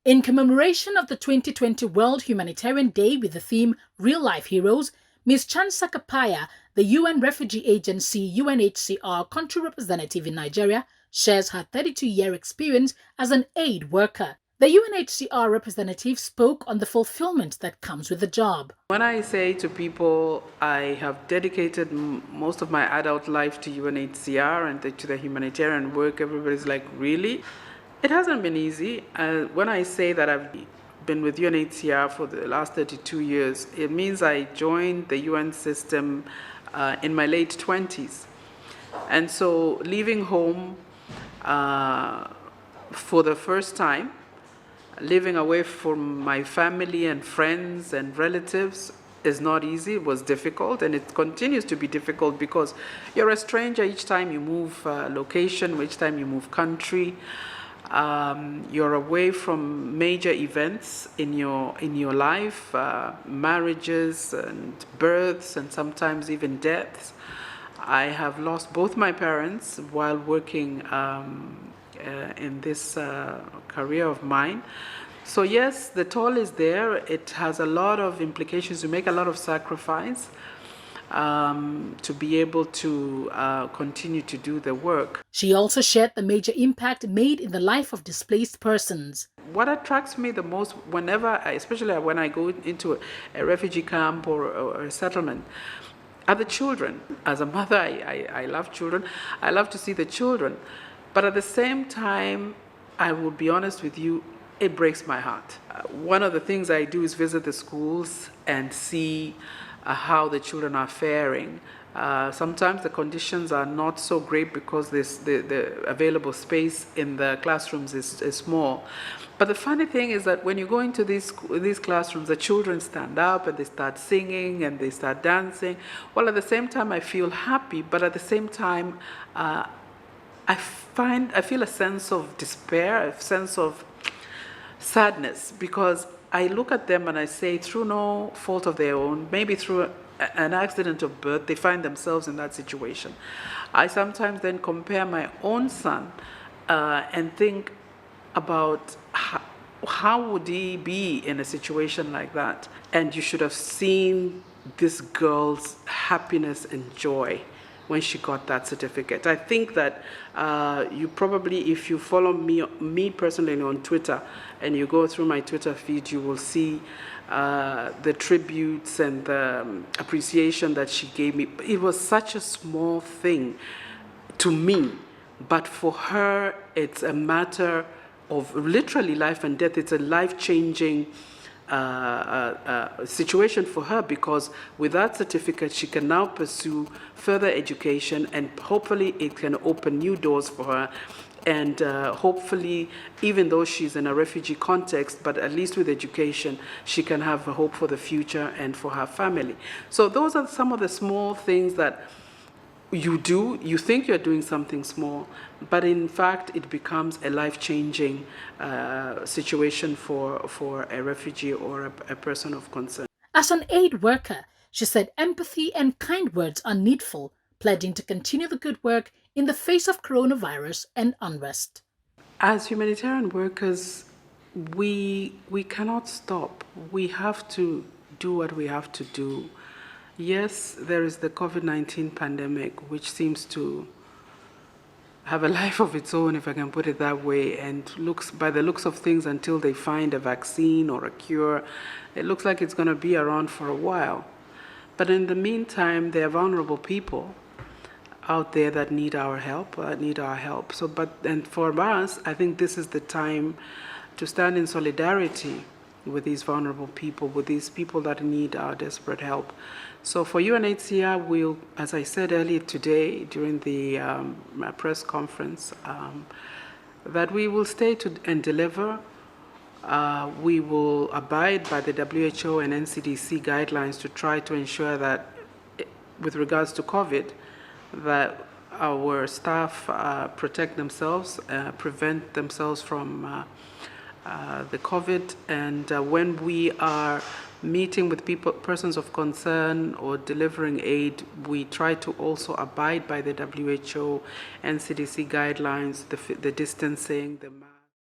In commemoration of the 2020 World Humanitarian Day with the theme Real Life Heroes, Ms. Chansa Kapaya, the UN Refugee Agency UNHCR country representative in Nigeria, shares her 32-year experience as an aid worker. The UNHCR representative spoke on the fulfillment that comes with the job. When I say to people I have dedicated most of my adult life to UNHCR and to the humanitarian work, everybody's like, really? It hasn't been easy. When I say that I've been with UNHCR for the last 32 years, it means I joined the UN system in my late 20s. And so leaving home for the first time, living away from my family and friends and relatives is not easy. It was difficult, and it continues to be difficult because you're a stranger each time you move location, each time you move country. You're away from major events in your life, marriages and births, and sometimes even deaths. I have lost both my parents while working in this career of mine. So yes, the toll is there. It has a lot of implications. You make a lot of sacrifice to be able to continue to do the work. She also shared the major impact made in the life of displaced persons. What attracts me the most especially when I go into a refugee camp or a settlement, are the children. As a mother, I love children. I love to see the children. But at the same time, I will be honest with you, it breaks my heart. One of the things I do is visit the schools and see how the children are faring. Sometimes the conditions are not so great because the available space in the classrooms is small. But the funny thing is that when you go into these classrooms, the children stand up and they start singing and they start dancing. Well, at the same time, I feel happy, but at the same time, I feel a sense of despair, a sense of sadness, because I look at them and I say, through no fault of their own, maybe through an accident of birth, they find themselves in that situation. I sometimes then compare my own son and think about how would he be in a situation like that. And you should have seen this girl's happiness and joy when she got that certificate. I think that you probably, if you follow me personally on Twitter, and you go through my Twitter feed, you will see the tributes and the appreciation that she gave me. It was such a small thing to me, but for her, it's a matter of literally life and death. It's a life-changing situation for her, because with that certificate she can now pursue further education, and hopefully it can open new doors for her. And hopefully, even though she's in a refugee context, but at least with education, she can have a hope for the future and for her family. So those are some of the small things that you do. You think you're doing something small, but in fact, it becomes a life-changing situation for a refugee or a person of concern. As an aid worker, she said empathy and kind words are needful, pledging to continue the good work in the face of coronavirus and unrest. As humanitarian workers, we cannot stop. We have to do what we have to do. Yes, there is the COVID-19 pandemic, which seems to have a life of its own, if I can put it that way, and by the looks of things, until they find a vaccine or a cure, it looks like it's going to be around for a while. But in the meantime, there are vulnerable people out there that need our help, and for us, I think this is the time to stand in solidarity with these vulnerable people, with these people that need our desperate help. So for UNHCR, we'll, as I said earlier today during the press conference, that we will stay and deliver. We will abide by the WHO and NCDC guidelines to try to ensure that, with regards to COVID, that our staff protect themselves, prevent themselves from the COVID, and when we are meeting with persons of concern or delivering aid, we try to also abide by the WHO and CDC guidelines, the distancing, the